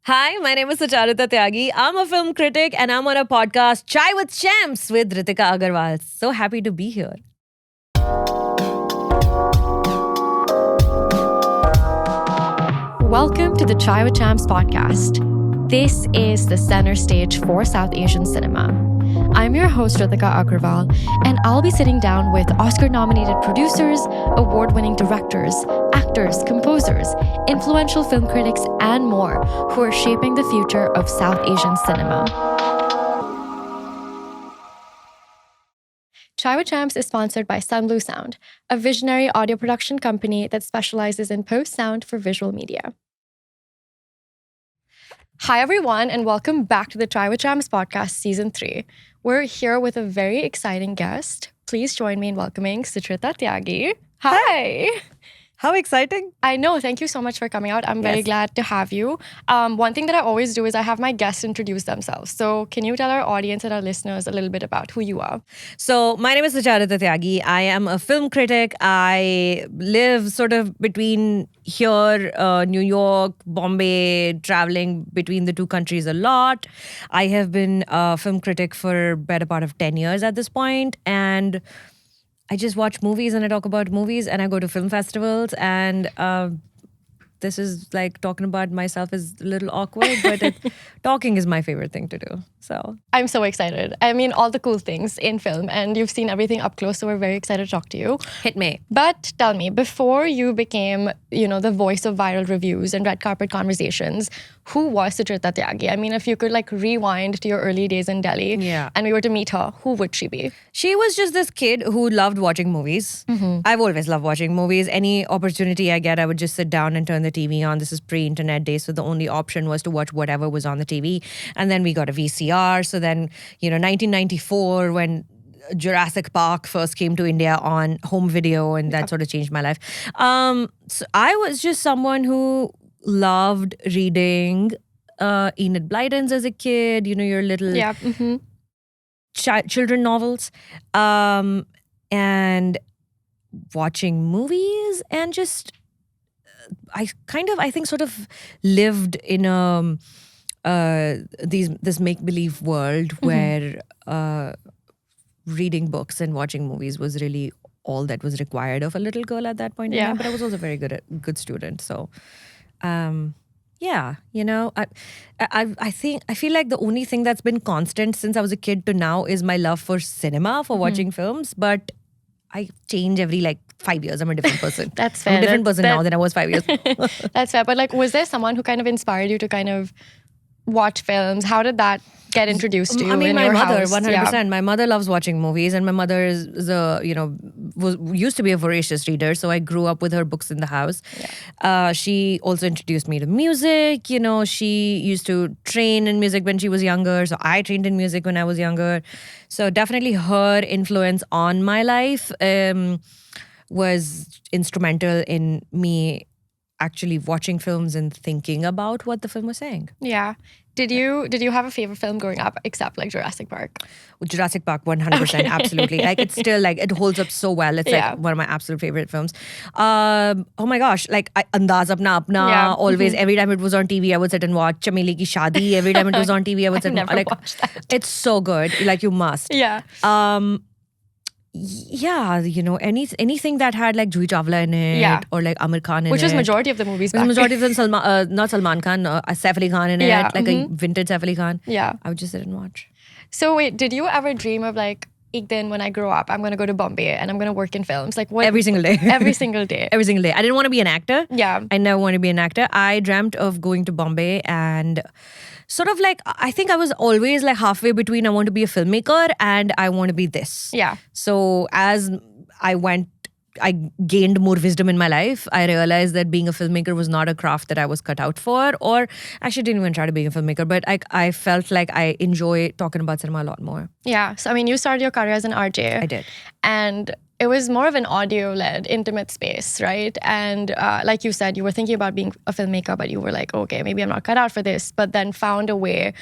Hi, my name is Sucharita Tyagi. I'm a film critic and I'm on a podcast, Chai with Champs, with Ritika Agrawal. So happy to be here. Welcome to the Chai with Champs podcast. This is the center stage for South Asian cinema. I'm your host, Ritika Agrawal, and I'll be sitting down with Oscar-nominated producers, award-winning directors, actors, composers, influential film critics, and more who are shaping the future of South Asian cinema. Chai with Champs is sponsored by Sunblue Sound, a visionary audio production company that specializes in post-sound for visual media. Hi, everyone, and welcome back to the Chai with Champs podcast, Season 3. We're here with a very exciting guest. Please join me in welcoming Sucharita Tyagi. Hi. How exciting. I know. Thank you so much for coming out. I'm very glad to have you. One thing that I always do is I have my guests introduce themselves. So can you tell our audience and our listeners a little bit about who you are? So my name is Sucharita Tyagi. I am a film critic. I live sort of between here, New York, Bombay, traveling between the two countries a lot. I have been a film critic for better part of 10 years at this point, and I just watch movies and I talk about movies and I go to film festivals, and this is like talking about myself is a little awkward, but talking is my favorite thing to do. So I'm so excited. I mean, all the cool things in film, and you've seen everything up close, so we're very excited to talk to you. Hit me. But tell me, before you became, the voice of viral reviews and red carpet conversations, who was Sucharita Tyagi? I mean, if you could rewind to your early days in Delhi and we were to meet her, who would she be? She was just this kid who loved watching movies. I've always loved watching movies. Any opportunity I get, I would just sit down and turn the TV on. This is pre-internet days, so the only option was to watch whatever was on the TV. And then we got a VCR. So then, 1994, when Jurassic Park first came to India on home video, and that sort of changed my life. So I was just someone who loved reading Enid Blyton's as a kid, your little children novels, and watching movies, and just I think sort of lived in a this make-believe world where reading books and watching movies was really all that was required of a little girl at that point in time. But I was also a very good student. So I feel like the only thing that's been constant since I was a kid to now is my love for cinema, for watching films. But I change every 5 years. I'm a different person. That's fair. I'm a different person now than I was 5 years. That's fair. But was there someone who kind of inspired you to kind of watch films? How did that get introduced to you? I mean, in my your mother, house? 100%. Yeah. My mother loves watching movies, and my mother is used to be a voracious reader, so I grew up with her books in the house. She also introduced me to music. She used to train in music when she was younger, so I trained in music when I was younger. So definitely her influence on my life was instrumental in me actually watching films and thinking about what the film was saying. Yeah. Did you have a favorite film growing up except Jurassic Park? Jurassic Park, 100%, absolutely. It's still it holds up so well. It's one of my absolute favorite films. Oh my gosh, Andaz Apna Apna, always, every time it was on TV, I would sit and watch. Chameli Ki Shaadi, every time it was on TV, I would sit and watch. Watched that. It's so good. You must. Yeah. Anything that had Juhi Chawla in it, or Amir Khan in it. Which was majority of the movies back. Majority of them, not Salman Khan, Saif Ali Khan in it, a vintage Saif Ali Khan. Yeah. I would just sit and watch. So wait, did you ever dream of ek din when I grow up, I'm going to go to Bombay and I'm going to work in films? What? Every single day. Every single day. Every single day. I didn't want to be an actor. Yeah. I never wanted to be an actor. I dreamt of going to Bombay and sort of I think I was always halfway between I want to be a filmmaker and I want to be this. Yeah. So as I gained more wisdom in my life. I realized that being a filmmaker was not a craft that I was cut out for, or actually didn't even try to be a filmmaker, but I felt like I enjoy talking about cinema a lot more. Yeah. So, you started your career as an RJ. I did. And it was more of an audio-led, intimate space, right? And like you said, you were thinking about being a filmmaker, but you were okay, maybe I'm not cut out for this, but then found a way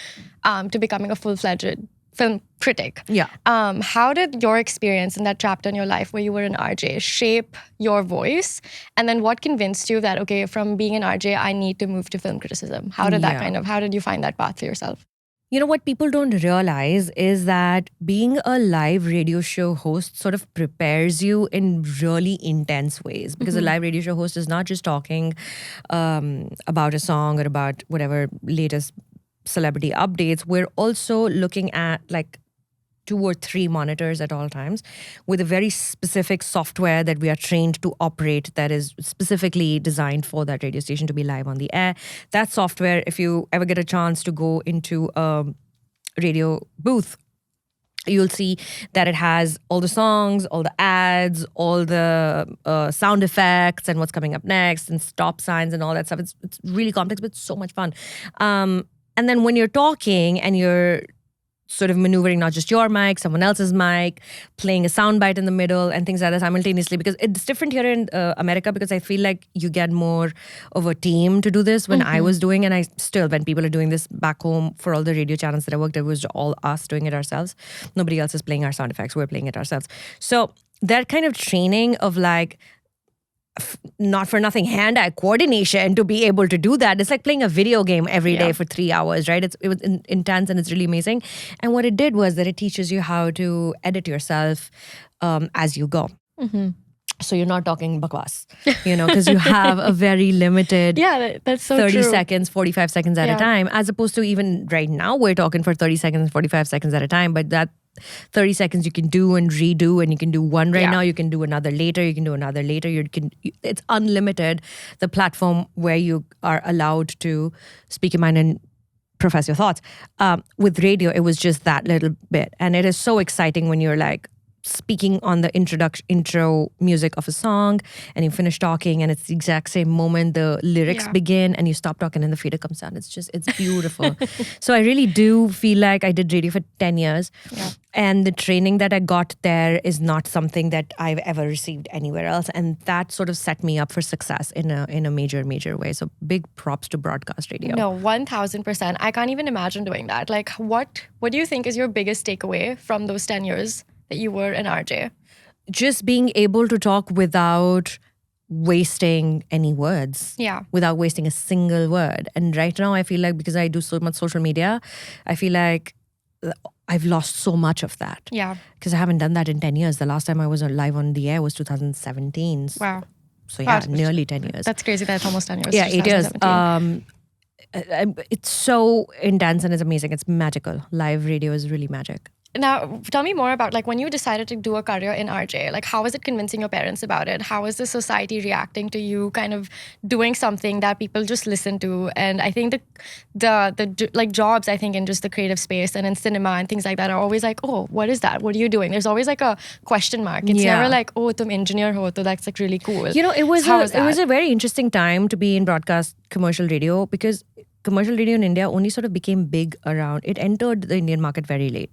to becoming a full-fledged film critic. Yeah. How did your experience in that chapter in your life where you were an RJ shape your voice? And then what convinced you that, okay, from being an RJ, I need to move to film criticism? How did how did you find that path for yourself? You know, what people don't realize is that being a live radio show host sort of prepares you in really intense ways, because a live radio show host is not just talking about a song or about whatever latest celebrity updates. We're also looking at like 2 or 3 monitors at all times with a very specific software that we are trained to operate, that is specifically designed for that radio station to be live on the air. That software, if you ever get a chance to go into a radio booth, you'll see that it has all the songs, all the ads, all the sound effects and what's coming up next and stop signs and all that stuff. It's really complex, but it's so much fun. And then when you're talking and you're sort of maneuvering not just your mic, someone else's mic, playing a soundbite in the middle and things like that simultaneously, because it's different here in America, because I feel like you get more of a team to do this. When I was doing, and I still, when people are doing this back home for all the radio channels that I worked, it was all us doing it ourselves. Nobody else is playing our sound effects. We're playing it ourselves. So that kind of training of like, not for nothing, hand-eye coordination to be able to do that. It's like playing a video game every day for 3 hours, right? It was intense and it's really amazing. And what it did was that it teaches you how to edit yourself as you go. So you're not talking bakwas, because you have a very limited that's so 30 true. seconds, 45 seconds at a time, as opposed to even right now, we're talking for 30 seconds, 45 seconds at a time. But that 30 seconds you can do and redo, and you can do one right now, you can do another later, you can do another later. It's unlimited, the platform where you are allowed to speak your mind and profess your thoughts. With radio, it was just that little bit. And it is so exciting when you're like speaking on the intro music of a song and you finish talking and it's the exact same moment the lyrics begin and you stop talking and the fader comes down. It's beautiful. So I really do feel like I did radio for 10 years and the training that I got there is not something that I've ever received anywhere else, and that sort of set me up for success in a major way. So big props to broadcast radio. No, 1000%. I can't even imagine doing that. Like what do you think is your biggest takeaway from those 10 years that you were an RJ? Just being able to talk without wasting any words. Without wasting a single word. And right now I feel like, because I do so much social media, I feel like I've lost so much of that. Because I haven't done that in 10 years. The last time I was live on the air was 2017. Wow. So nearly 10 years. That's crazy. That's almost 10 years. Yeah, 8 years. It's so intense and it's amazing. It's magical. Live radio is really magic. Now, tell me more about like when you decided to do a career in RJ, like how was it convincing your parents about it? How was the society reacting to you kind of doing something that people just listen to? And I think the like jobs, I think in just the creative space and in cinema and things like that are always like, oh, what is that? What are you doing? There's always like a question mark. It's never like, oh, tum engineer ho, so that's like really cool. It was a very interesting time to be in broadcast commercial radio, because commercial radio in India only sort of became big around, it entered the Indian market very late.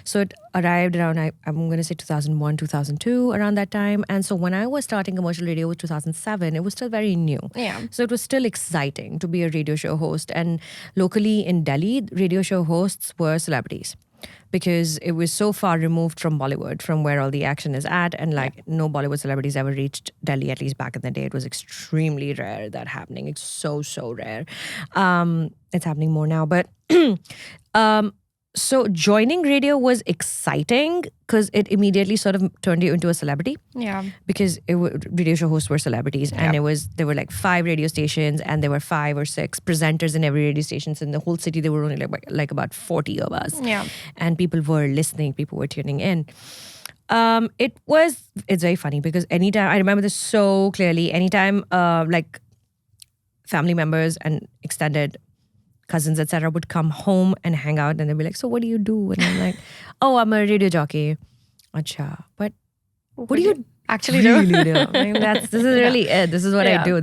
So it arrived around, I'm going to say 2001, 2002, around that time. And so when I was starting commercial radio was 2007, it was still very new. So it was still exciting to be a radio show host. And locally in Delhi, radio show hosts were celebrities, because it was so far removed from Bollywood, from where all the action is at. And like no Bollywood celebrities ever reached Delhi, at least back in the day. It was extremely rare that happening. It's so rare. It's happening more now. But so joining radio was exciting because it immediately sort of turned you into a celebrity. Because radio show hosts were celebrities, and there were like 5 radio stations, and there were 5 or 6 presenters in every radio station. So in the whole city, there were only like about 40 of us. And people were listening, people were tuning in. It's very funny because anytime, I remember this so clearly, anytime like family members and extended cousins, etc., would come home and hang out, and they'd be like, so what do you do? And I'm like, oh, I'm a radio jockey. Acha, but what do you actually really do? I mean, this is really it. This is what I do.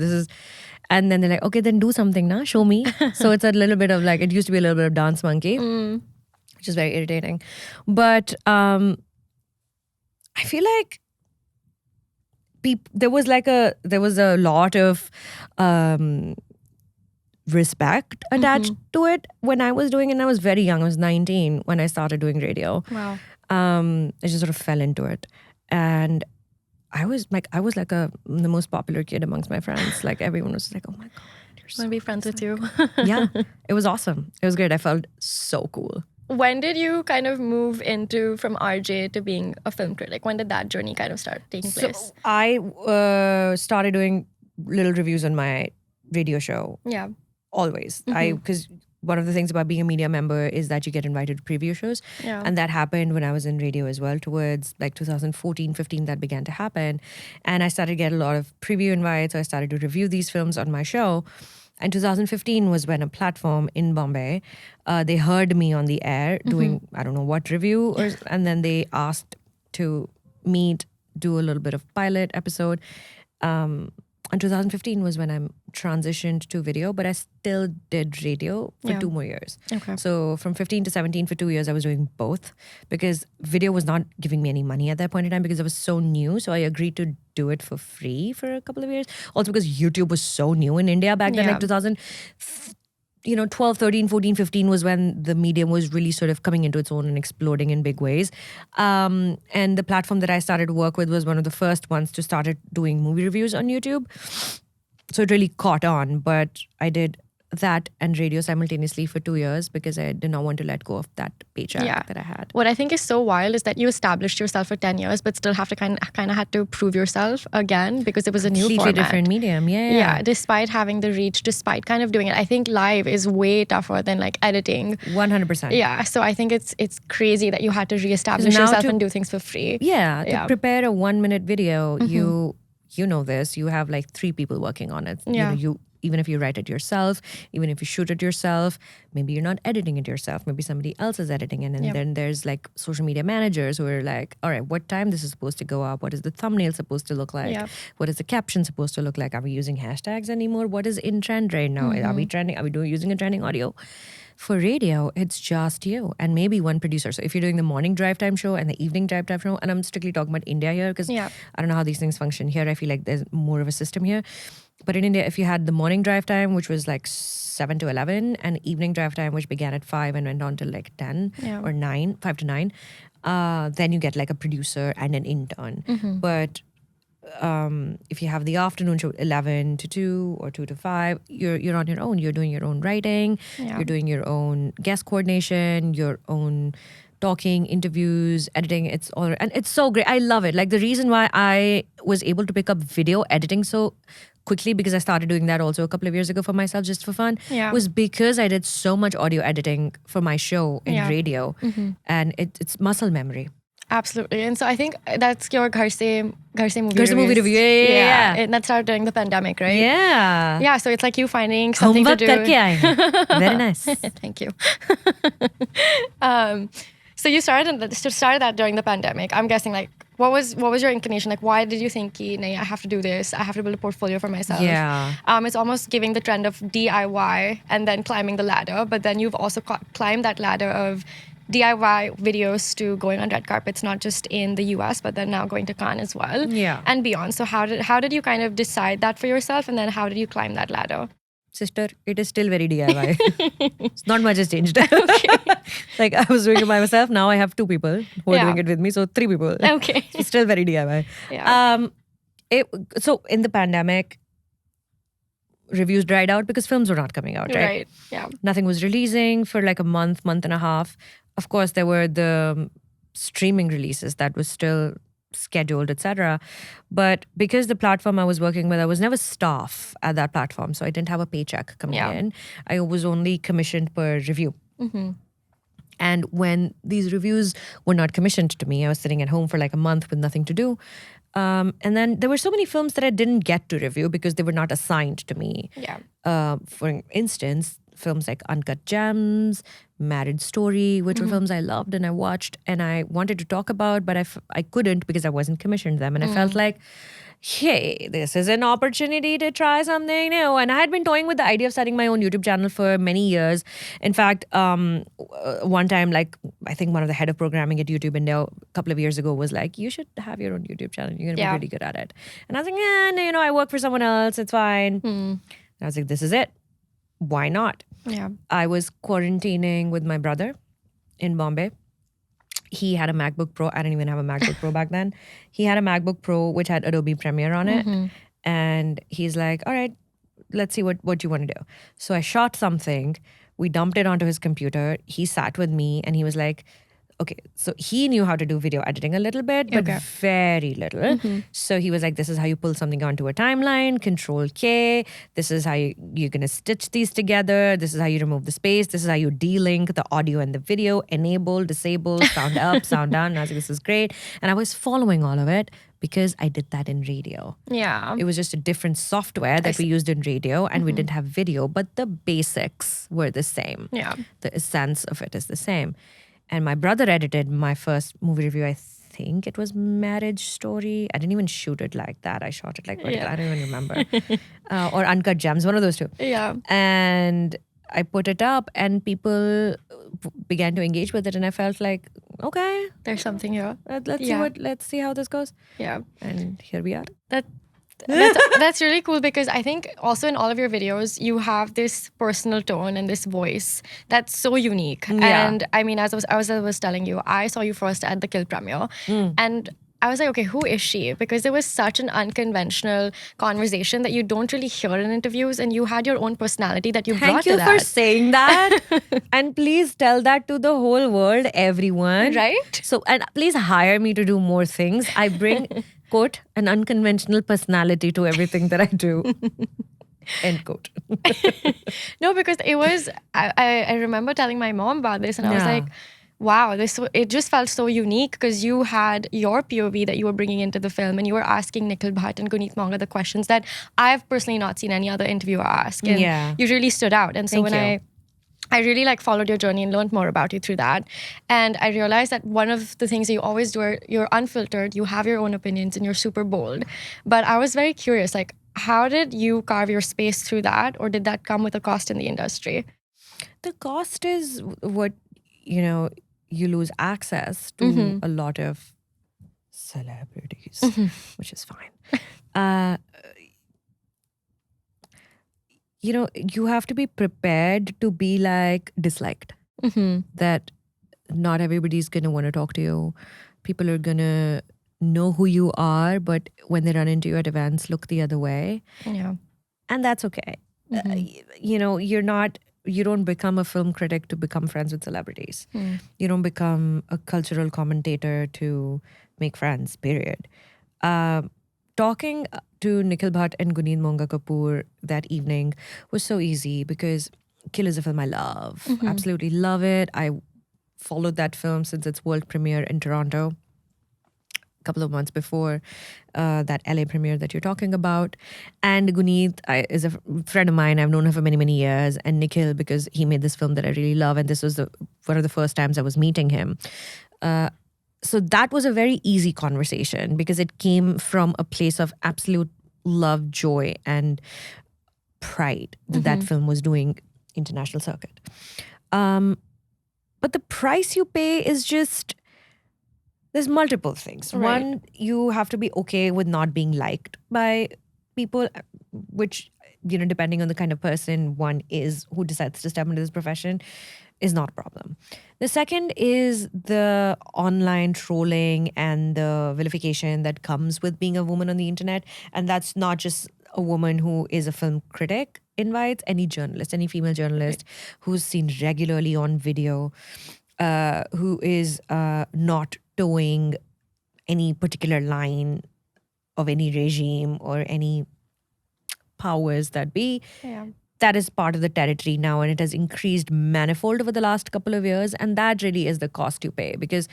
And then they're like, okay, then do something now. Show me. So it's a little bit of like, it used to be a little bit of dance monkey, which is very irritating. But I feel like there was a lot of respect attached to it when I was doing it. And I was very young. I was 19 when I started doing radio. Wow. I just sort of fell into it. And I was like the most popular kid amongst my friends. Like everyone was like, oh my God, you're I want to be friends with you. yeah, it was awesome. It was great. I felt so cool. When did you kind of move into from RJ to being a film critic? When did that journey kind of start taking place? So I started doing little reviews on my radio show. Yeah. Always. Because one of the things about being a media member is that you get invited to preview shows. Yeah. And that happened when I was in radio as well. Towards like 2014, 15, that began to happen. And I started to get a lot of preview invites. So I started to review these films on my show. And 2015 was when a platform in Bombay, they heard me on the air doing, I don't know what review. And then they asked to meet, do a little bit of pilot episode. And 2015 was when I transitioned to video, but I still did radio for 2 more years. Okay. So from 15 to 17 for 2 years, I was doing both because video was not giving me any money at that point in time because it was so new. So I agreed to do it for free for a couple of years. Also because YouTube was so new in India back then, like 2000. 12, 13, 14, 15 was when the medium was really sort of coming into its own and exploding in big ways. And the platform that I started to work with was one of the first ones to start doing movie reviews on YouTube. So it really caught on, but I did that and radio simultaneously for 2 years because I did not want to let go of that paycheck that I had. What I think is so wild is that you established yourself for 10 years, but still have to kind of had to prove yourself again because it was a new format. Completely different medium, Yeah, despite having the reach, despite kind of doing it. I think live is way tougher than like editing. 100%. Yeah, so I think it's crazy that you had to reestablish yourself and do things for free. Yeah, to prepare a 1-minute video, you know this, you have like 3 people working on it. Yeah. You even if you write it yourself, even if you shoot it yourself, maybe you're not editing it yourself, maybe somebody else is editing it. And then there's like social media managers who are like, all right, what time this is supposed to go up? What is the thumbnail supposed to look like? What is the caption supposed to look like? Are we using hashtags anymore? What is in trend right now? Are we trending? Are we using a trending audio? For radio, it's just you and maybe one producer. So if you're doing the morning drive time show and the evening drive time show, and I'm strictly talking about India here because I don't know how these things function here. I feel like there's more of a system here. But in India, if you had the morning drive time, which was like 7 to 11, and evening drive time, which began at 5 and went on till like 10 or 9, 5 to 9, then you get like a producer and an intern. But if you have the afternoon show 11 to 2 or 2 to 5, you're on your own. You're doing your own writing. You're doing your own guest coordination, your own talking, interviews, editing. It's all, and it's so great. I love it. Like the reason why I was able to pick up video editing so quickly, because I started doing that also a couple of years ago for myself just for fun, was because I did so much audio editing for my show in radio, and it's muscle memory. Absolutely. And so I think that's your Ghar Se movie movie review. Yeah. And that started during the pandemic, right? Yeah. Yeah, so it's like you finding something Homework to do. karke aaye hain. Very nice. Thank you. So you started that during the pandemic. I'm guessing like what was your inclination? Like why did you think I have to do this? I have to build a portfolio for myself. Yeah. It's almost giving the trend of DIY and then climbing the ladder. But then you've also climbed that ladder of DIY videos to going on red carpets, not just in the US, but then now going to Cannes as well. Yeah. And beyond. So how did you kind of decide that for yourself? And then how did you climb that ladder? Sister, it is still very DIY. Not much has changed. Like I was doing it by myself. Now I have 2 people who are doing it with me. So 3 people. Okay. It's still very DIY. Yeah. So in the pandemic, reviews dried out because films were not coming out, right? Yeah. Nothing was releasing for like a month and a half. Of course, there were the streaming releases that was still scheduled, etc. But because the platform I was working with, I was never staff at that platform, so I didn't have a paycheck coming in. I was only commissioned per review. And when these reviews were not commissioned to me, I was sitting at home for like a month with nothing to do. And then there were so many films that I didn't get to review because they were not assigned to me. Yeah. For instance, films like Uncut Gems, Marriage Story, which were films I loved and I watched and I wanted to talk about, but I couldn't because I wasn't commissioned them. And I felt like, hey, this is an opportunity to try something new. And I had been toying with the idea of starting my own YouTube channel for many years. In fact, one time, like, I think one of the head of programming at YouTube India a couple of years ago was like, you should have your own YouTube channel. You're going to be really good at it. And I was like, no, I work for someone else. It's fine. And I was like, this is it. why not? Yeah. I was quarantining with my brother in Bombay. He had a MacBook Pro. I didn't even have a MacBook Pro back then. He had a MacBook Pro which had Adobe Premiere on it. And he's like, all right, let's see what you want to do. So I shot something. We dumped it onto his computer. He sat with me and he was like, okay, so he knew how to do video editing a little bit, but very little. So he was like, this is how you pull something onto a timeline, Control K. This is how you're going to stitch these together. This is how you remove the space. This is how you de-link the audio and the video, enable, disable, sound up, sound down. And I was like, this is great. And I was following all of it because I did that in radio. Yeah. It was just a different software that we used in radio and we didn't have video, but the basics were the same. Yeah. The essence of it is the same. And my brother edited my first movie review. I think it was Marriage Story. I didn't even shoot it like that. I shot it like vertical. I don't even remember. Or Uncut Gems, one of those two. Yeah. And I put it up and people began to engage with it. And I felt like, okay, There's something here. let's see how this goes. Yeah. And here we are. That's really cool because I think also in all of your videos you have this personal tone and this voice that's so unique. Yeah. And I mean, as I was telling you, I saw you first at the Kill premiere, and I was like, okay, who is she? Because there was such an unconventional conversation that you don't really hear in interviews, and you had your own personality that you brought Thank you to for that. saying that. And please tell that to the whole world, everyone. Right? So, and please hire me to do more things. I bring, quote, an unconventional personality to everything that I do. End quote. No, because it was, I remember telling my mom about this, and I was like, wow, it just felt so unique because you had your POV that you were bringing into the film, and you were asking Nikhil Bhatt and Guneet Monga the questions that I've personally not seen any other interviewer ask. And you really stood out. And so I really like followed your journey and learned more about you through that. And I realized that one of the things that you always do are you're unfiltered, you have your own opinions, and you're super bold. But I was very curious, like, how did you carve your space through that? Or did that come with a cost in the industry? The cost is what, you lose access to a lot of celebrities, which is fine. You have to be prepared to be like disliked. That not everybody's going to want to talk to you. People are going to know who you are, but when they run into you at events, look the other way. Yeah. And that's okay. You don't become a film critic to become friends with celebrities. You don't become a cultural commentator to make friends, period. Talking to Nikhil Bhatt and Guneet Monga Kapoor that evening was so easy because Kill is a film I love. Absolutely love it. I followed that film since its world premiere in Toronto a couple of months before that LA premiere that you're talking about. And Guneet is a friend of mine. I've known her for many, many years. And Nikhil, because he made this film that I really love. And this was one of the first times I was meeting him. So that was a very easy conversation because it came from a place of absolute love, joy, and pride that that film was doing international circuit. But the price you pay is just, there's multiple things. Right. One, you have to be okay with not being liked by people, which, depending on the kind of person one is who decides to step into this profession, is not a problem. The second is the online trolling and the vilification that comes with being a woman on the internet. And that's not just a woman who is a film critic invites, any journalist, any female journalist who's seen regularly on video, who is not towing any particular line of any regime or any powers that be. Yeah. That is part of the territory now, and it has increased manifold over the last couple of years. And that really is the cost you pay because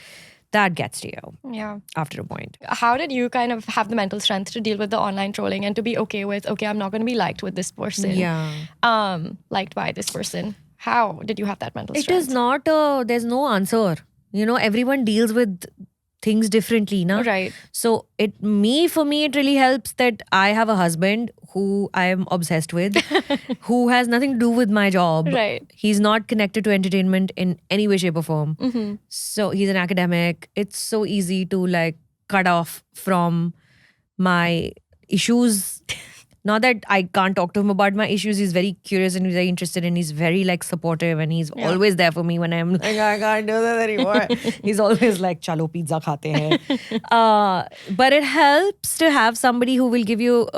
that gets to you after a point. How did you kind of have the mental strength to deal with the online trolling and to be okay with, okay, I'm not going to be liked with this person, liked by this person? How did you have that mental strength? It is not, there's no answer. Everyone deals with things differently, na? Right. So for me, it really helps that I have a husband who I am obsessed with, who has nothing to do with my job. Right. He's not connected to entertainment in any way, shape or form. So he's an academic. It's so easy to cut off from my issues Not that I can't talk to him about my issues. He's very curious and he's very interested and he's very like supportive and he's always there for me when I'm like, I can't do this anymore. He's always like, chalo pizza khate hain. But it helps to have somebody who will give you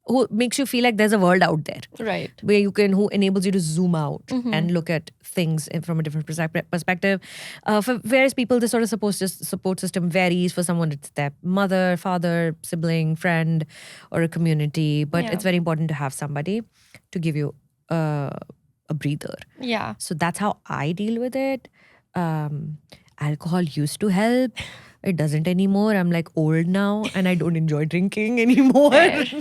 who makes you feel like there's a world out there. Right. Who enables you to zoom out and look at things from a different perspective. For various people, this sort of support system varies. For someone, it's their mother, father, sibling, friend, or a community. But it's very important to have somebody to give you a breather. Yeah. So that's how I deal with it. Alcohol used to help. It doesn't anymore. I'm like old now and I don't enjoy drinking anymore. Not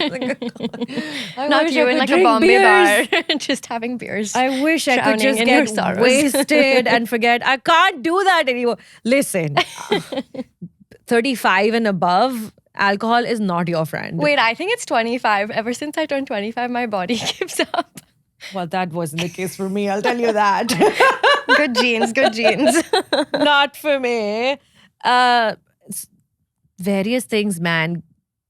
you in like a Bombay bar, just having beers. I wish I could just get wasted and forget. I can't do that anymore. Listen, 35 and above, alcohol is not your friend. Wait, I think it's 25. Ever since I turned 25, my body gives up. Well, that wasn't the case for me, I'll tell you that. Good genes, good genes. Not for me. Various things, man.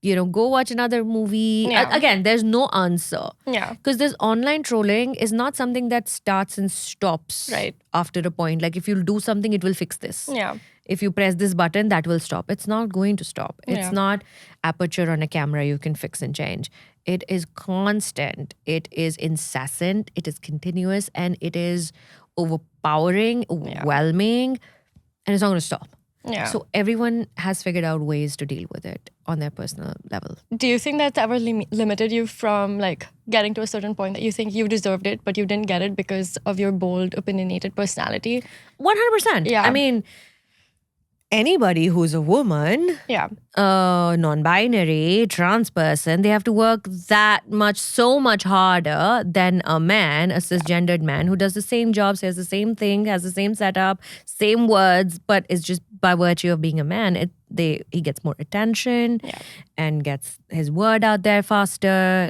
Go watch another movie. Yeah. Again, there's no answer. Yeah. Because this online trolling is not something that starts and stops after a point. Like if you'll do something, it will fix this. Yeah. If you press this button, that will stop. It's not going to stop. It's not aperture on a camera you can fix and change. It is constant. It is incessant. It is continuous. And it is overpowering, overwhelming. And it's not going to stop. Yeah. So everyone has figured out ways to deal with it on their personal level. Do you think that's ever limited you from like getting to a certain point that you think you deserved it, but you didn't get it because of your bold, opinionated personality? 100%. Yeah. I mean, anybody who's a woman, non-binary, trans person, they have to work so much harder than a man, a cisgendered man who does the same job, says the same thing, has the same setup, same words, but it's just by virtue of being a man, he gets more attention and gets his word out there faster.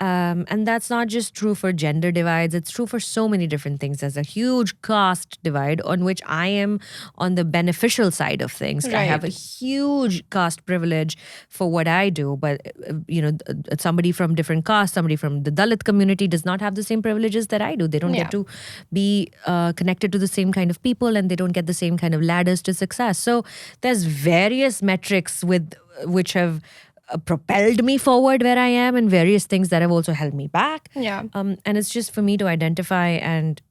And that's not just true for gender divides. It's true for so many different things. There's a huge caste divide on which I am on the beneficial side of things. I have a huge caste privilege for what I do. But, somebody from different caste, somebody from the Dalit community does not have the same privileges that I do. They don't get to be connected to the same kind of people and they don't get the same kind of ladders to success. So there's various metrics which have propelled me forward where I am and various things that have also held me back. Yeah. And it's just for me to identify and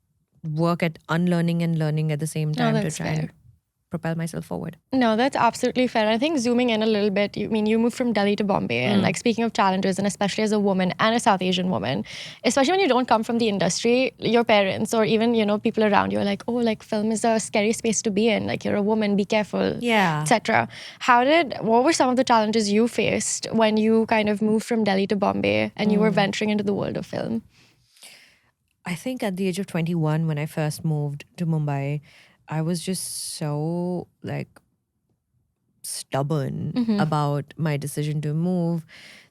work at unlearning and learning at the same time to try and propel myself forward. No, that's absolutely fair. I think zooming in a little bit, you moved from Delhi to Bombay and like speaking of challenges and especially as a woman and a South Asian woman, especially when you don't come from the industry, your parents or even, people around you are like, oh, like film is a scary space to be in. Like you're a woman, be careful, etc. What were some of the challenges you faced when you kind of moved from Delhi to Bombay and you were venturing into the world of film? I think at the age of 21, when I first moved to Mumbai, I was just so stubborn about my decision to move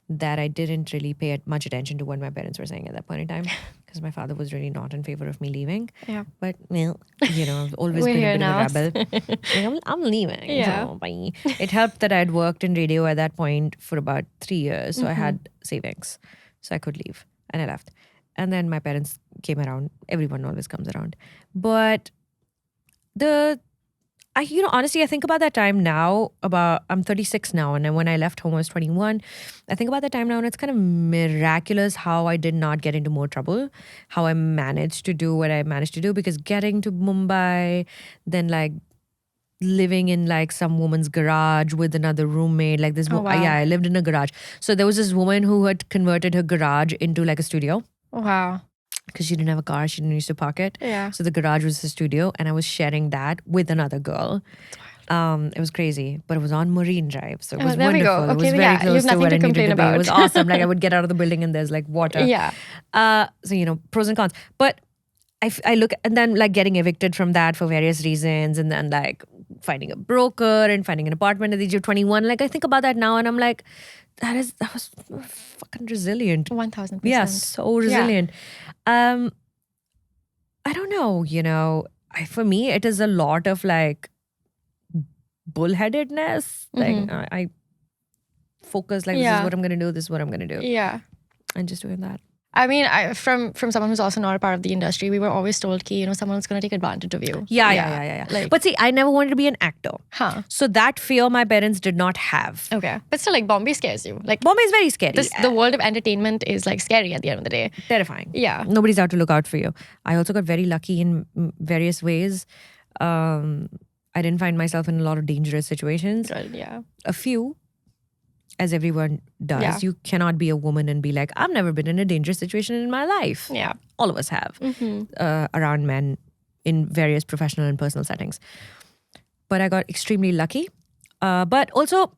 that I didn't really pay much attention to what my parents were saying at that point in time because my father was really not in favor of me leaving. Yeah. But, I've always been a bit of a rebel. I'm leaving. Yeah. So bye. It helped that I had worked in radio at that point for about 3 years. So I had savings. So I could leave. And I left. And then my parents came around. Everyone always comes around. But honestly, I think about that time now, I'm 36 now, and when I left home, I was 21. I think about that time now, and it's kind of miraculous how I did not get into more trouble, how I managed to do what I managed to do, because getting to Mumbai, then living in some woman's garage with another roommate, this. Oh, wow. I lived in a garage. So there was this woman who had converted her garage into a studio. Wow. Because she didn't have a car, she didn't used to park it. Yeah. So the garage was the studio, and I was sharing that with another girl. It was crazy, but it was on Marine Drive, so it was there wonderful. We go. Okay, it was very close to where I needed to be. It was awesome. I would get out of the building and there's water. Yeah. So pros and cons. But I look, and then getting evicted from that for various reasons, and then finding a broker and finding an apartment at the age of 21. I think about that now, and I'm like, that was fucking resilient. 1000%. Yeah, so resilient. I don't know, for me, it is a lot of bullheadedness. I focus this is what I'm going to do, this is what I'm going to do. Yeah. and just doing that. I mean, from someone who's also not a part of the industry, we were always told ki, someone's going to take advantage of you. Yeah. Like, But see, I never wanted to be an actor. Huh. So that fear my parents did not have. Okay. But still, like, Bombay scares you. Like, Bombay is very scary. the world of entertainment is like scary at the end of the day. Terrifying. Yeah. Nobody's out to look out for you. I also got very lucky in various ways. I didn't find myself in a lot of dangerous situations. Good, yeah. A few, as everyone does. Yeah. You cannot be a woman and be like, I've never been in a dangerous situation in my life. Yeah. All of us have around men in various professional and personal settings. But I got extremely lucky. But also,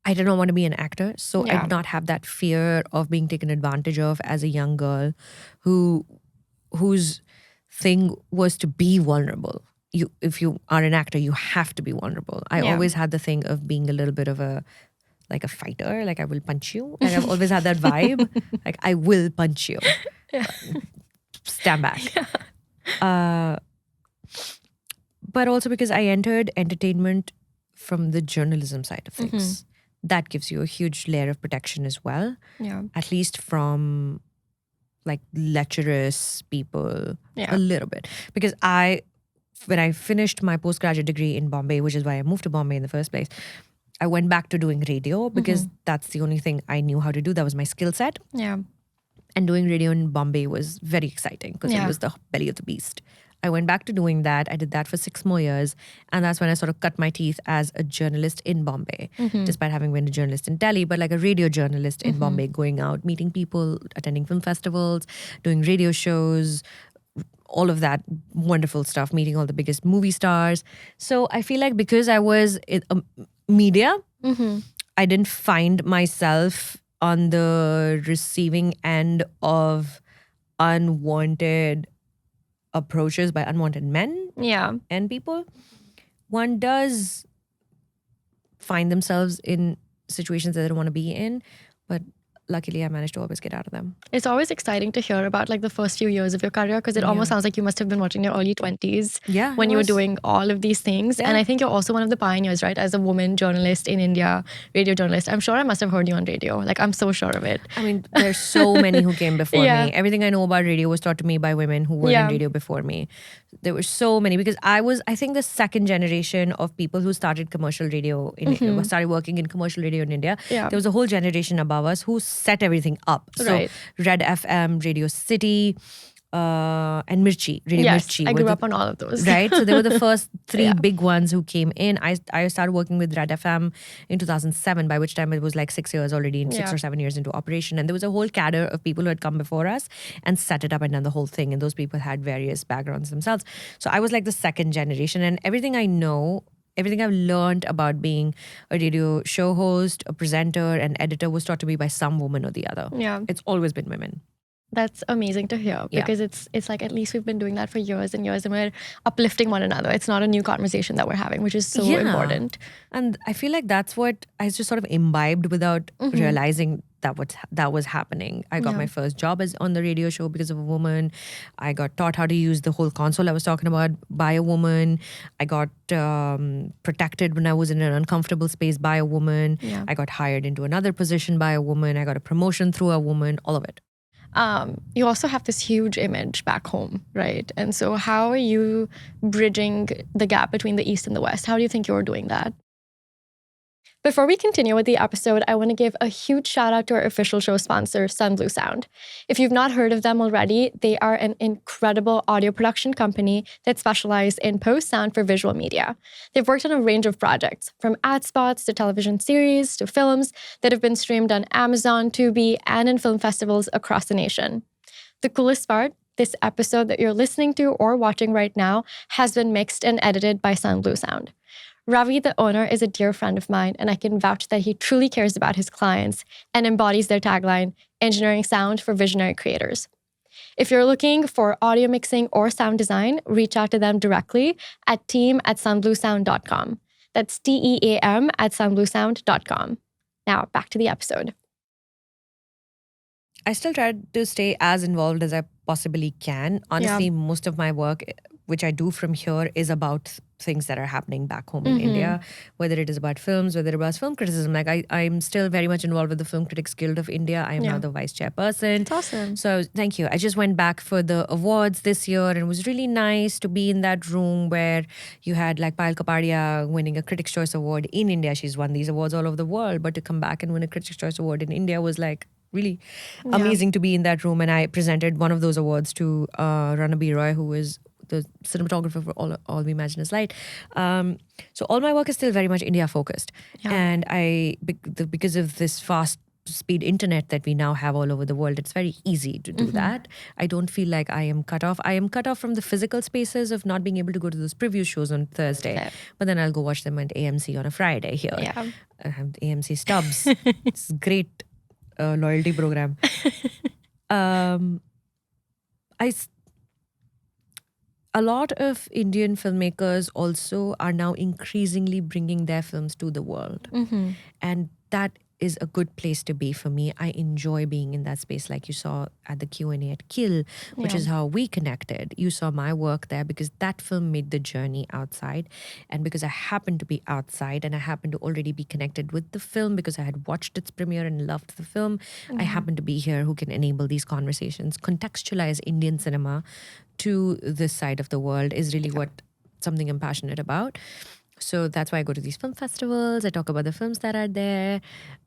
I did not want to be an actor. So I did not have that fear of being taken advantage of as a young girl whose thing was to be vulnerable. If you are an actor, you have to be vulnerable. I always had the thing of being a little bit of a fighter, like I will punch you. Like I've always had that vibe. Like I will punch you. Yeah. Stand back. Yeah. But also because I entered entertainment from the journalism side of things. That gives you a huge layer of protection as well. Yeah. At least from like lecherous people a little bit. Because when I finished my postgraduate degree in Bombay, which is why I moved to Bombay in the first place, I went back to doing radio because that's the only thing I knew how to do. That was my skill set. Yeah. And doing radio in Bombay was very exciting because it was the belly of the beast. I went back to doing that. I did that for 6 more years. And that's when I sort of cut my teeth as a journalist in Bombay, despite having been a journalist in Delhi, but like a radio journalist in Bombay, going out, meeting people, attending film festivals, doing radio shows, all of that wonderful stuff, meeting all the biggest movie stars. So I feel like because I was in media, I didn't find myself on the receiving end of unwanted approaches by unwanted men and people. One does find themselves in situations that they don't want to be in, but luckily I managed to always get out of them. It's always exciting to hear about like the first few years of your career because it almost sounds like you must have been watching your early 20s when you were doing all of these things. And I think you're also one of the pioneers, right? As a woman journalist in India, radio journalist. I'm sure I must have heard you on radio. Like I'm so sure of it. I mean, there's so many who came before me. Everything I know about radio was taught to me by women who were in radio before me. There were so many because I think the second generation of people who started commercial radio, started working in commercial radio in India. Yeah. There was a whole generation above us who set everything up. So Red FM, Radio City, and Mirchi, Radio Mirchi. I grew up on all of those. Right? So they were the first 3 big ones who came in. I started working with Red FM in 2007, by which time it was like 6 years already, 6 or 7 years into operation. And there was a whole cadre of people who had come before us and set it up and done the whole thing. And those people had various backgrounds themselves. So I was like the second generation. And everything I know, everything I've learned about being a radio show host, a presenter, an editor was taught to me by some woman or the other. Yeah. It's always been women. That's amazing to hear because it's like at least we've been doing that for years and years and we're uplifting one another. It's not a new conversation that we're having, which is so important. And I feel like that's what I just sort of imbibed without realizing that was happening. I got my first job on the radio show because of a woman. I got taught how to use the whole console I was talking about by a woman. I got protected when I was in an uncomfortable space by a woman. Yeah. I got hired into another position by a woman. I got a promotion through a woman, all of it. You also have this huge image back home, right? And so how are you bridging the gap between the East and the West? How do you think you're doing that? Before we continue with the episode, I want to give a huge shout out to our official show sponsor, Sunblue Sound. If you've not heard of them already, they are an incredible audio production company that specialize in post-sound for visual media. They've worked on a range of projects, from ad spots to television series to films that have been streamed on Amazon, Tubi, and in film festivals across the nation. The coolest part, this episode that you're listening to or watching right now has been mixed and edited by Sunblue Sound. Ravi, the owner, is a dear friend of mine, and I can vouch that he truly cares about his clients and embodies their tagline, engineering sound for visionary creators. If you're looking for audio mixing or sound design, reach out to them directly at team@sunbluesound.com. That's TEAM@sunbluesound.com. Now, back to the episode. I still try to stay as involved as I possibly can. Honestly, most of my work, which I do from here, is about things that are happening back home in India, whether it is about films, whether it was film criticism. Like I'm still very much involved with the Film Critics Guild of India. I am now the vice chairperson. It's awesome. So thank you. I just went back for the awards this year, and it was really nice to be in that room where you had like Payal Kapadia winning a Critics' Choice Award in India. She's won these awards all over the world, but to come back and win a Critics' Choice Award in India was like really amazing to be in that room. And I presented one of those awards to Ranabir Roy, who is the cinematographer for All We Imagine Is Light. So all my work is still very much India focused. And because of this fast speed internet that we now have all over the world, it's very easy to do that. I don't feel like I am cut off. I am cut off from the physical spaces of not being able to go to those preview shows on Thursday, but then I'll go watch them at AMC on a Friday here. I have AMC stubs. It's a great loyalty program. A lot of Indian filmmakers also are now increasingly bringing their films to the world. And that is a good place to be for me. I enjoy being in that space, like you saw at the Q&A at Kill, which is how we connected. You saw my work there because that film made the journey outside. And because I happened to be outside and I happened to already be connected with the film because I had watched its premiere and loved the film, I happen to be here who can enable these conversations, contextualize Indian cinema to this side of the world is really what something I'm passionate about. So that's why I go to these film festivals. I talk about the films that are there.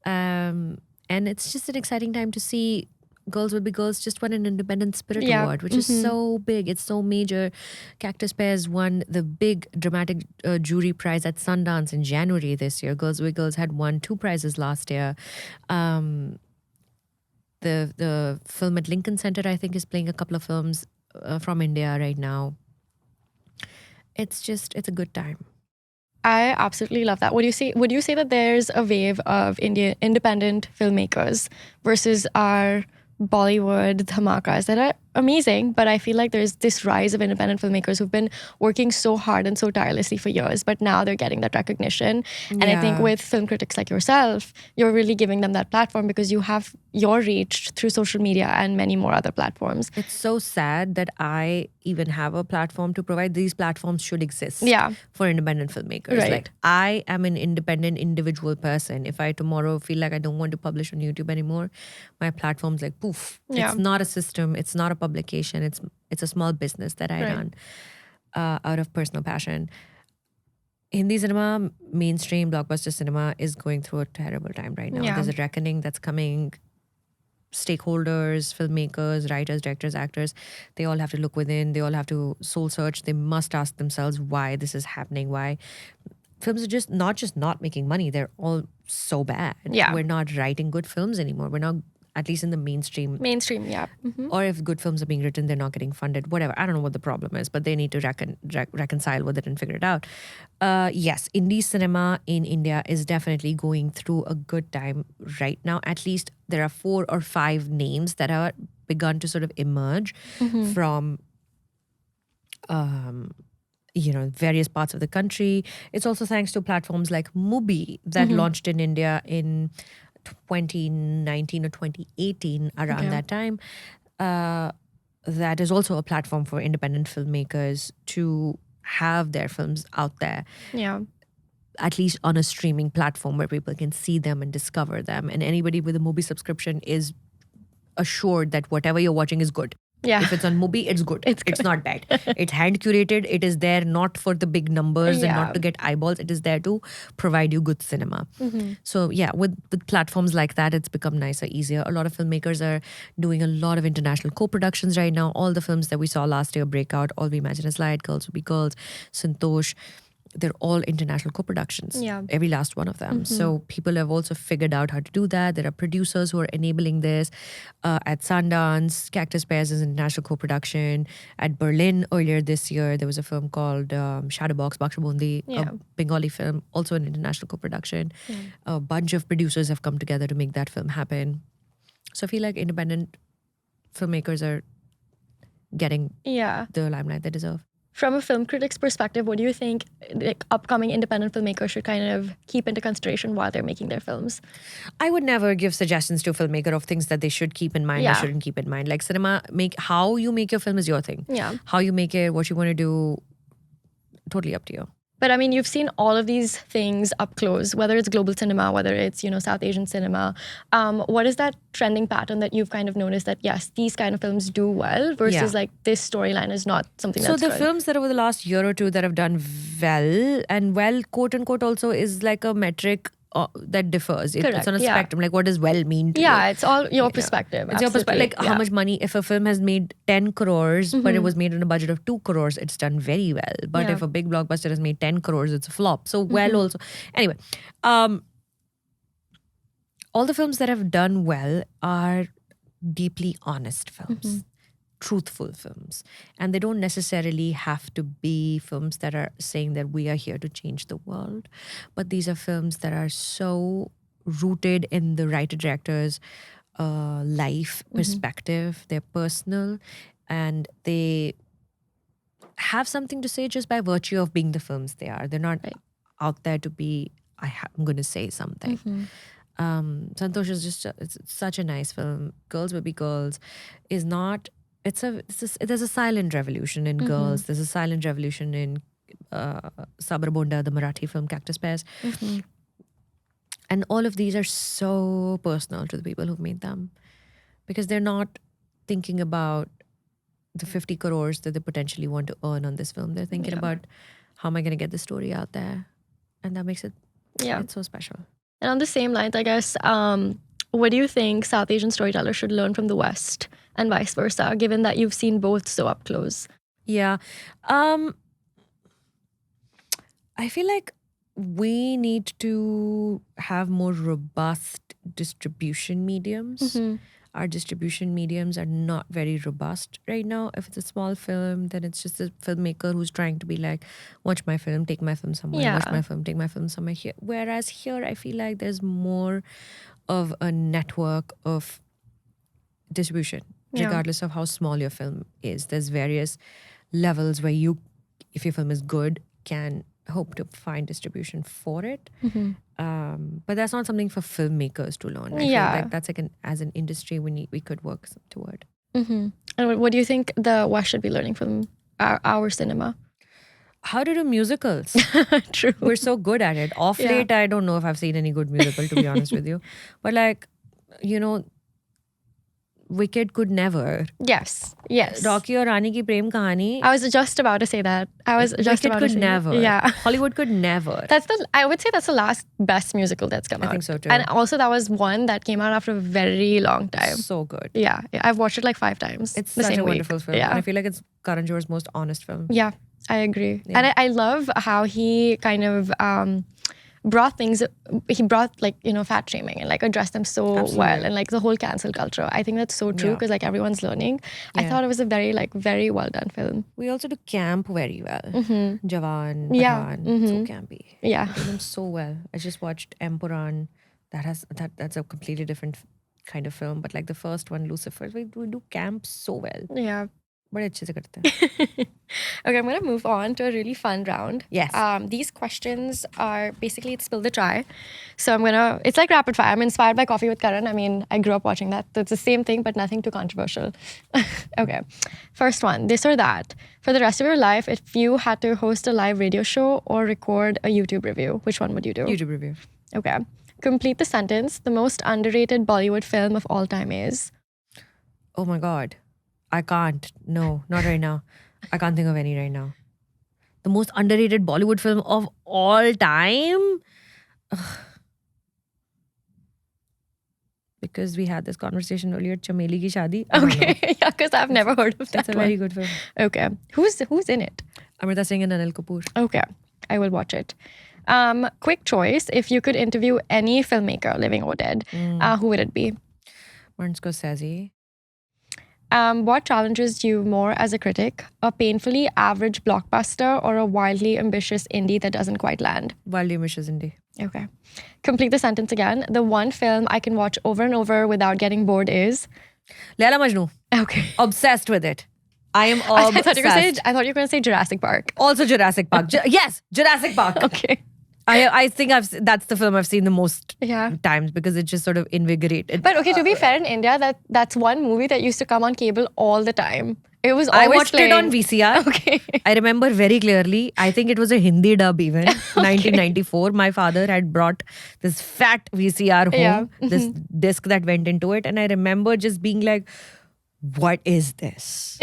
And it's just an exciting time to see Girls Will Be Girls just won an Independent Spirit Award, which is so big. It's so major. Cactus Pears won the big dramatic jury prize at Sundance in January this year. Girls Will Be Girls had won 2 prizes last year. The film at Lincoln Center, I think, is playing a couple of films from India right now. It's a good time. I absolutely love that. Would you say that there's a wave of Indian independent filmmakers versus our Bollywood dhamakas that are amazing, but I feel like there's this rise of independent filmmakers who've been working so hard and so tirelessly for years, but now they're getting that recognition. And I think with film critics like yourself, you're really giving them that platform because you have your reach through social media and many more other platforms. It's so sad that I even have a platform to provide. These platforms should exist for independent filmmakers. Right. Like, I am an independent individual person. If I tomorrow feel like I don't want to publish on YouTube anymore, my platform's like poof. It's not a system. It's not a publication. It's a small business that I run out of personal passion. Hindi cinema, mainstream blockbuster cinema is going through a terrible time right now. There's a reckoning that's coming. Stakeholders, filmmakers, writers, directors, actors, they all have to look within. They all have to soul search. They must ask themselves why this is happening. Why films are just not making money. They're all so bad. We're not writing good films anymore. We're not, at least in the mainstream. Or if good films are being written, they're not getting funded, whatever. I don't know what the problem is, but they need to reconcile with it and figure it out. Yes, indie cinema in India is definitely going through a good time right now. At least there are 4 or 5 names that have begun to sort of emerge from various parts of the country. It's also thanks to platforms like Mubi that launched in India in 2019 or 2018, around that time. That is also a platform for independent filmmakers to have their films out there. At least on a streaming platform where people can see them and discover them. And anybody with a Mubi subscription is assured that whatever you're watching is good. If it's on Mubi, it's good. It's not bad. It's hand curated. It is there not for the big numbers and not to get eyeballs. It is there to provide you good cinema. So with platforms like that, it's become nicer, easier. A lot of filmmakers are doing a lot of international co-productions right now. All the films that we saw last year, Breakout, All We Imagine Is Light, Girls Will Be Girls, Santosh, they're all international co-productions. Every last one of them. So people have also figured out how to do that. There are producers who are enabling this. At Sundance, Cactus Pears is an international co-production. At Berlin earlier this year, there was a film called Shadowbox, Bakshabundi, a Bengali film, also an international co-production. A bunch of producers have come together to make that film happen. So I feel like independent filmmakers are getting the limelight they deserve. From a film critic's perspective, what do you think like upcoming independent filmmakers should kind of keep into consideration while they're making their films? I would never give suggestions to a filmmaker of things that they should keep in mind or shouldn't keep in mind. Like cinema, how you make your film is your thing. How you make it, what you want to do, totally up to you. But I mean, you've seen all of these things up close, whether it's global cinema, whether it's, South Asian cinema. What is that trending pattern that you've kind of noticed that, yes, these kind of films do well versus like this storyline is not something that's So the good? films that over the last year or two that have done well, and well, quote unquote, also is like a metric that differs. It's on a spectrum. Like, what does well mean to you? Yeah, it's all your perspective. It's your perspective. Like, how much money, if a film has made 10 crores, but it was made on a budget of 2 crores, it's done very well. But if a big blockbuster has made 10 crores, it's a flop. So, well, also. Anyway, all the films that have done well are deeply honest films. Truthful films, and they don't necessarily have to be films that are saying that we are here to change the world, but these are films that are so rooted in the writer director's life perspective. They're personal, and they have something to say just by virtue of being the films they are. They're not out there to be I'm going to say something. Santosh is just it's such a nice film. Girls Will Be Girls is not. There's a silent revolution in Girls. There's a silent revolution in Sabrabonda, the Marathi film Cactus Pears. And all of these are so personal to the people who've made them, because they're not thinking about the 50 crores that they potentially want to earn on this film. They're thinking about, how am I going to get the story out there? And that makes it's so special. And on the same lines, I guess, what do you think South Asian storytellers should learn from the West and vice versa, given that you've seen both so up close? Yeah. I feel like we need to have more robust distribution mediums. Our distribution mediums are not very robust right now. If it's a small film, then it's just a filmmaker who's trying to be like, watch my film, take my film somewhere, watch my film, take my film somewhere here. Whereas here, I feel like there's more of a network of distribution, regardless of how small your film is. There's various levels where you, if your film is good, can hope to find distribution for it. But that's not something for filmmakers to learn. I feel like that's like as an industry we could work toward. And what do you think the West should be learning from our cinema? How to do musicals. True. We're so good at it. Off late, I don't know if I've seen any good musical, to be honest with you. But like, Wicked could never. Yes. Rocky or Rani ki Prem Kahani. I was just about to say that. Wicked could never. Yeah. Hollywood could never. I would say that's the last best musical that's come out. I think so too. And also that was one that came out after a very long time. So good. Yeah. I've watched it like 5 times. It's such a wonderful film. Yeah. And I feel like it's Karan Johar's most honest film. Yeah, I agree. Yeah. And I love how he kind of brought like, fat shaming and like addressed them so well, and like the whole cancel culture. I think that's so true, because like everyone's learning. I thought it was a very well done film. We also do camp very well. Jawan, Pathaan, so campy. Yeah. We do them so well. I just watched Empuran. That's a completely different kind of film, but like the first one, Lucifer, we do camp so well. Yeah. बड़े अच्छे से करते हैं. Okay, I'm going to move on to a really fun round. Yes. These questions are basically it's spill the chai. So it's like rapid fire. I'm inspired by Coffee with Karan. I mean, I grew up watching that. So it's the same thing, but nothing too controversial. Okay. First one, this or that. For the rest of your life, if you had to host a live radio show or record a YouTube review, which one would you do? YouTube review. Okay. Complete the sentence. The most underrated Bollywood film of all time is? Oh my God. I can't. No, not right now. I can't think of any right now. The most underrated Bollywood film of all time? Ugh. Because we had this conversation earlier, Chameli Ki Shaadi. Okay, yeah, because I've never heard of that. That's a very good film. Okay. Who's in it? Amrita Singh and Anil Kapoor. Okay, I will watch it. Quick choice. If you could interview any filmmaker, living or dead, who would it be? Martin Scorsese. What challenges you more as a critic? A painfully average blockbuster or a wildly ambitious indie that doesn't quite land? Wildly ambitious indie. Okay. Complete the sentence again. The one film I can watch over and over without getting bored is? Laila Majnu. Okay. Obsessed with it. I am obsessed. I thought you were going to say Jurassic Park. Also Jurassic Park. Yes, Jurassic Park. Okay. I think that's the film I've seen the most Yeah. times, because it just sort of invigorated. But okay, to be fair, in India, that's one movie that used to come on cable all the time. It was I always watched it on playing. VCR. Okay. I remember very clearly. I think it was a Hindi dub even. 1994. My father had brought this fat VCR home, Yeah. this disc that went into it. And I remember just being like, what is this?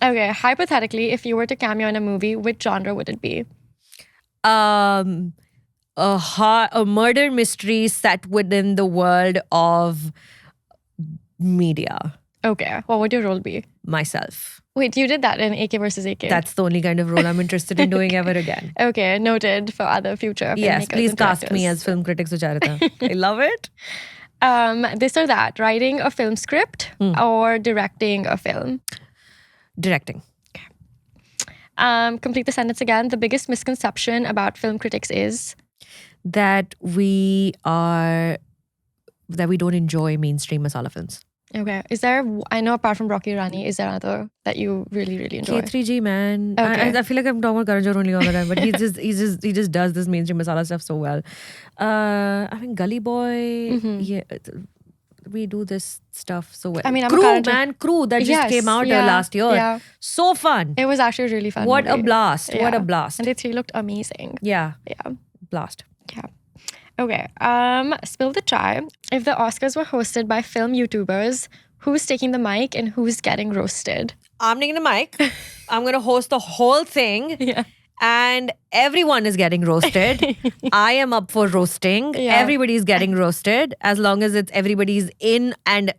Okay, hypothetically, if you were to cameo in a movie, which genre would it be? A murder mystery set within the world of media. Okay, what would your role be? Myself. Wait, you did that in AK versus AK. That's the only kind of role I'm interested in doing ever again. Okay, noted for other future Yes, filmmakers please and cast me directors. as film critic Sucharita. I love it. This or that, writing a film script or directing a film. Directing. Complete the sentence again. The biggest misconception about film critics is That we don't enjoy mainstream masala films. okay. Is there? I know apart from Rocky Rani, is there another that you really really enjoy? K3G, man. Okay. I feel like I'm talking about Karan Johar only all the time, but he just does this mainstream masala stuff so well. I mean, Gully Boy. Yeah, we do this stuff so well. I mean, I'm a Crew, Karan Johar- man, Crew that just Yes, came out yeah, last year. yeah. So fun. It was actually a really fun. What a movie. blast! What a Yeah. blast! And they three looked amazing. Yeah, Yeah. blast. Yeah. Okay. Spill the chai. If the Oscars were hosted by film YouTubers, who's taking the mic and who's getting roasted? I'm taking the mic. I'm gonna host the whole thing. Yeah. And everyone is getting roasted. I am up for roasting. Yeah. Everybody's getting roasted as long as everybody's in and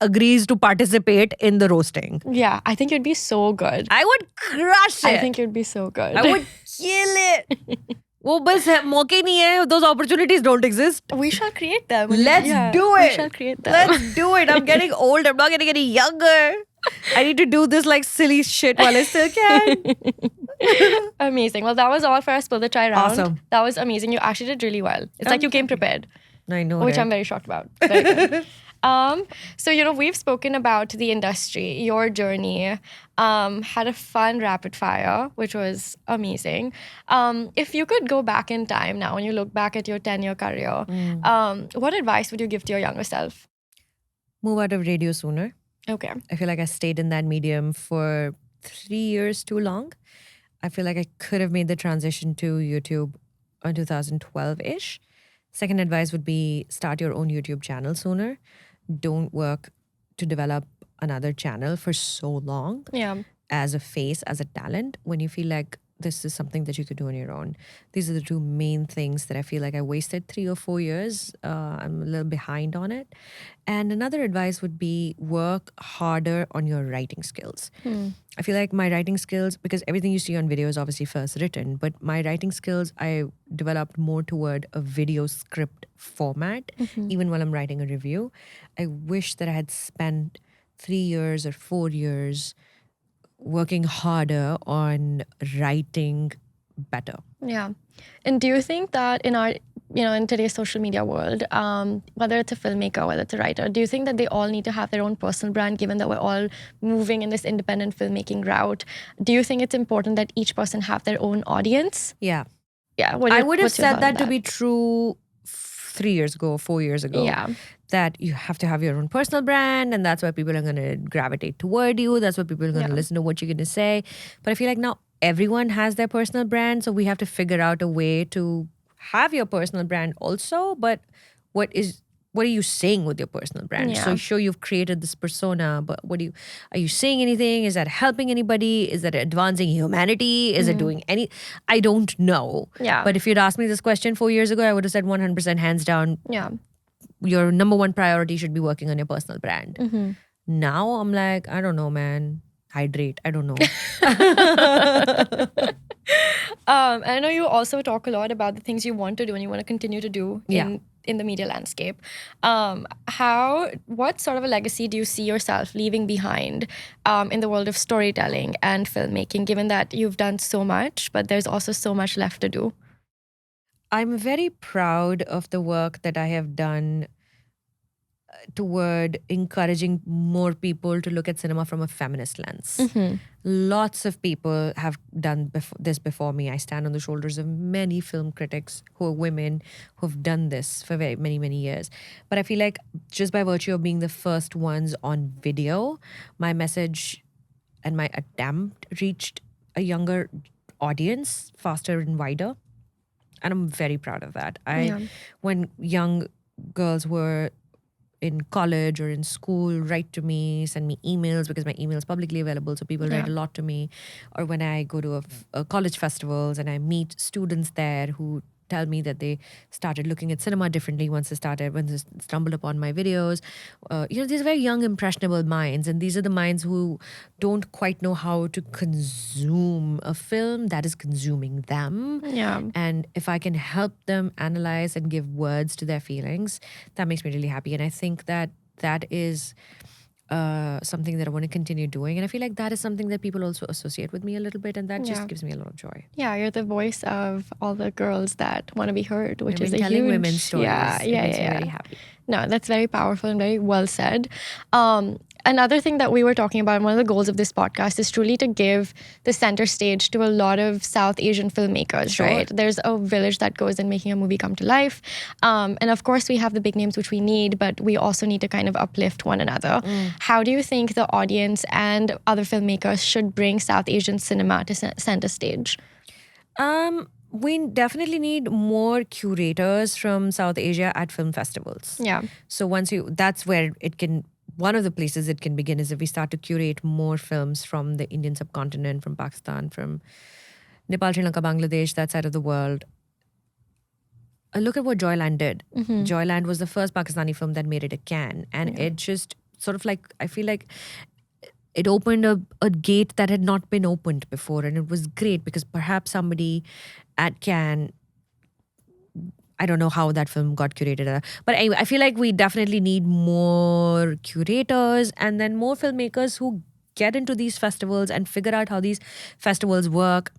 agrees to participate in the roasting. Yeah. I think you'd be so good. I would crush it. I think you'd be so good. I would kill it. वो बस मौके नहीं है. Those opportunities don't exist. We shall create them. Let's do We it. shall create them. Let's do it. I'm getting old. I'm not getting any younger. I need to do this like silly shit while I still can. Amazing. Well, that was all for our Spill the Chai round. Awesome. That was amazing. You actually did really well. It's like you came prepared, I know. which right? I'm very shocked about. Very good. So, we've spoken about the industry, your journey, had a fun rapid fire, which was amazing. If you could go back in time now and you look back at your 10-year career, what advice would you give to your younger self? Move out of radio sooner. Okay. I feel like I stayed in that medium for 3 years too long. I feel like I could have made the transition to YouTube in 2012-ish. Second advice would be start your own YouTube channel sooner. Don't work to develop another channel for so long Yeah. as a face, as a talent, when you feel like this is something that you could do on your own. These are the two main things that I feel like I wasted 3 or 4 years. I'm a little behind on it. And another advice would be work harder on your writing skills. I feel like my writing skills, because everything you see on video is obviously first written, but my writing skills, I developed more toward a video script format, even while I'm writing a review. I wish that I had spent 3 years or 4 years working harder on writing better. Yeah. And do you think that in our, in today's social media world, whether it's a filmmaker, whether it's a writer, do you think that they all need to have their own personal brand, given that we're all moving in this independent filmmaking route? Do you think it's important that each person have their own audience? Yeah. Yeah. I would have said that to be true 3 years ago, 4 years ago. Yeah. That you have to have your own personal brand, and that's why people are going to gravitate toward you. That's why people are going to listen to what you're going to say. But I feel like now everyone has their personal brand, so we have to figure out a way to have your personal brand also. But what are you saying with your personal brand? Yeah. So sure, you've created this persona, but are you saying anything? Is that helping anybody? Is that advancing humanity? Is it doing I don't know. Yeah. But if you'd asked me this question 4 years ago, I would have said 100% hands down. Yeah. Your number one priority should be working on your personal brand. Now I'm like, I don't know, man. Hydrate. I don't know. I know you also talk a lot about the things you want to do and you want to continue to do Yeah. in the media landscape. What sort of a legacy do you see yourself leaving behind in the world of storytelling and filmmaking, given that you've done so much, but there's also so much left to do? I'm very proud of the work that I have done toward encouraging more people to look at cinema from a feminist lens. Lots of people have done this before me. I stand on the shoulders of many film critics who are women who have done this for very many, many years. But I feel like just by virtue of being the first ones on video, my message and my attempt reached a younger audience faster and wider. And I'm very proud of that. When young girls were in college or in school write to me, send me emails, because my email is publicly available, so people write a lot to me. Or when I go to a college festivals and I meet students there who tell me that they started looking at cinema differently when they stumbled upon my videos. These are very young, impressionable minds, and these are the minds who don't quite know how to consume a film that is consuming them. Yeah. And if I can help them analyze and give words to their feelings, that makes me really happy. And I think that is something that I want to continue doing. And I feel like that is something that people also associate with me a little bit, and that just gives me a lot of joy. Yeah, you're the voice of all the girls that want to be heard, which is a telling huge... women's stories. It makes me very happy. No, that's very powerful and very well said. Another thing that we were talking about, and one of the goals of this podcast, is truly to give the center stage to a lot of South Asian filmmakers, right? There's a village that goes in making a movie come to life. And of course, we have the big names which we need, but we also need to kind of uplift one another. How do you think the audience and other filmmakers should bring South Asian cinema to center stage? We definitely need more curators from South Asia at film festivals. Yeah. So that's where it can... One of the places it can begin is if we start to curate more films from the Indian subcontinent, from Pakistan, from Nepal, Sri Lanka, Bangladesh, that side of the world. Look at what Joyland did. Joyland was the first Pakistani film that made it a Cannes. And it just sort of like, I feel like it opened a gate that had not been opened before. And it was great because perhaps somebody at Cannes... I don't know how that film got curated. But anyway, I feel like we definitely need more curators and then more filmmakers who get into these festivals and figure out how these festivals work,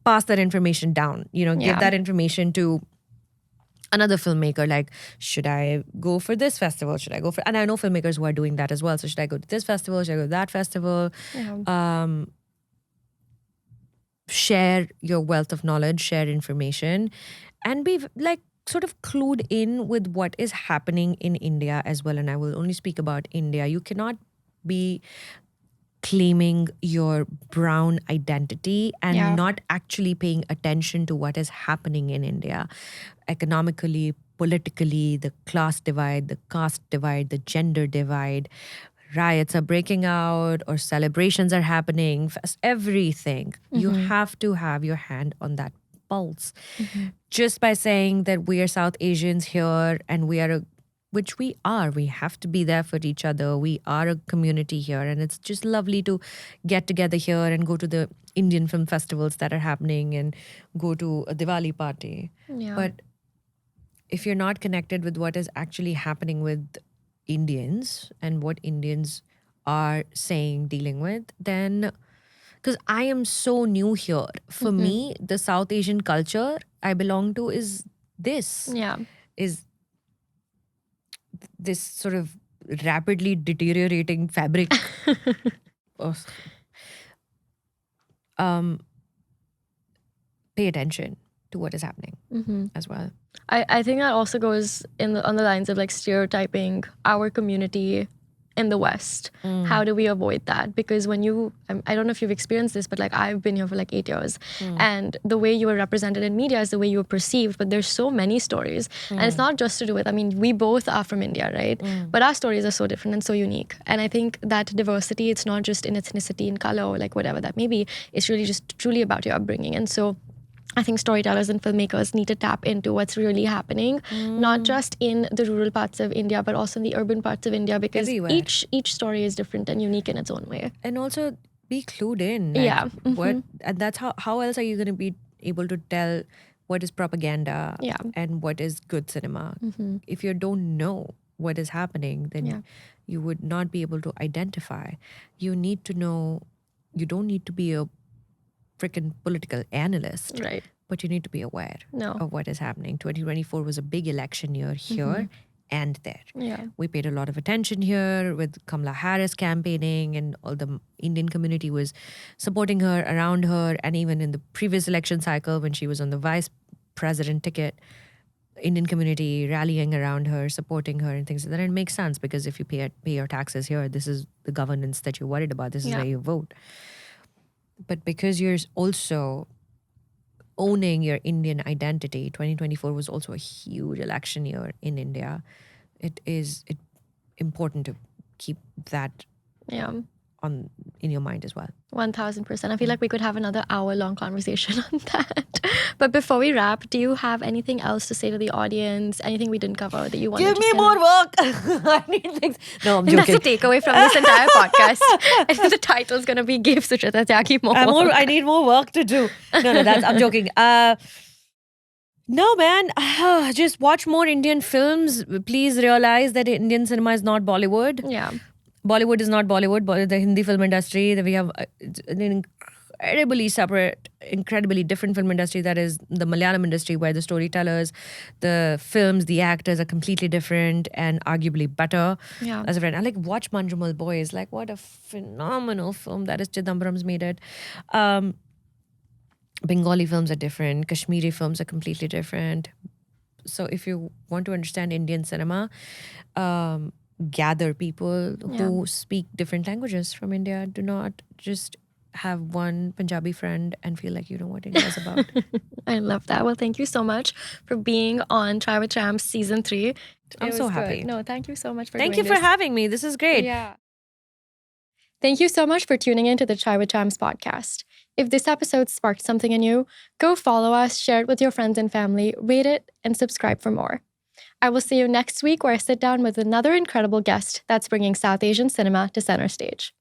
pass that information down, give that information to another filmmaker. Like, should I go for this festival? Should I go for... And I know filmmakers who are doing that as well. So should I go to this festival? Should I go to that festival? Share your wealth of knowledge, share information, and be like sort of clued in with what is happening in India as well. And I will only speak about India. You cannot be claiming your brown identity and not actually paying attention to what is happening in India. Economically, politically, the class divide, the caste divide, the gender divide. Riots are breaking out or celebrations are happening, everything. You have to have your hand on that pulse. Just by saying that we are South Asians here and which we are, we have to be there for each other. We are a community here, and it's just lovely to get together here and go to the Indian film festivals that are happening and go to a Diwali party. But if you're not connected with what is actually happening with Indians and what Indians are saying, dealing with, then... Because I am so new here. For me, the South Asian culture I belong to is this. Is this sort of rapidly deteriorating fabric. Pay attention to what is happening as well. I think that also goes on the lines of like stereotyping our community in the West. How do we avoid that? Because when I don't know if you've experienced this, but like I've been here for like 8 years, and the way you were represented in media is the way you were perceived, but there's so many stories. And it's not just to do with, I mean, we both are from India, right? But our stories are so different and so unique. And I think that diversity, it's not just in ethnicity and color or like whatever that may be, it's really just truly about your upbringing. And so I think storytellers and filmmakers need to tap into what's really happening, not just in the rural parts of India, but also in the urban parts of India, because each story is different and unique in its own way. And also be clued in. Like what, and that's how else are you going to be able to tell what is propaganda and what is good cinema? If you don't know what is happening, then you would not be able to identify. You need to know. You don't need to be a freaking political analyst, right? But you need to be aware of what is happening. 2024 was a big election year here end there. Yeah. We paid a lot of attention here with Kamala Harris campaigning, and all the Indian community was supporting her, around her, and even in the previous election cycle when she was on the vice president ticket, Indian community rallying around her, supporting her, and things like that. And it makes sense because if you pay your taxes here, this is the governance that you're worried about. This is where you vote. But because you're also owning your Indian identity, 2024 was also a huge election year in India. It is important to keep that in your mind as well. 1000%. I feel like we could have another hour-long conversation on that. But before we wrap, do you have anything else to say to the audience? Anything we didn't cover that you want to Give me more work. I need things. No, I'm joking. That's the takeaway from this entire podcast. And the title's going to be Give Sucharita Tyagi more work. I need more work to do. No, I'm joking. No, man. Just watch more Indian films. Please realize that Indian cinema is not Bollywood. Yeah. Bollywood is not Bollywood, but the Hindi film industry, that we have an incredibly separate, incredibly different film industry that is the Malayalam industry, where the storytellers, the films, the actors are completely different and arguably better. Yeah. As a friend, I watch Manjumal Boys. What a phenomenal film that is. Chidambaram's made it. Bengali films are different. Kashmiri films are completely different. So if you want to understand Indian cinema, gather people who speak different languages from India. Do not just have one Punjabi friend and feel like you know what India is about. I love that. Well, thank you so much for being on Try with Champs Season 3. I'm so happy. No, thank you so much for Thank you for having me. This is great. Yeah. Thank you so much for tuning in to the Try with Champs podcast. If this episode sparked something in you, go follow us, share it with your friends and family, rate it, and subscribe for more. I will see you next week, where I sit down with another incredible guest that's bringing South Asian cinema to center stage.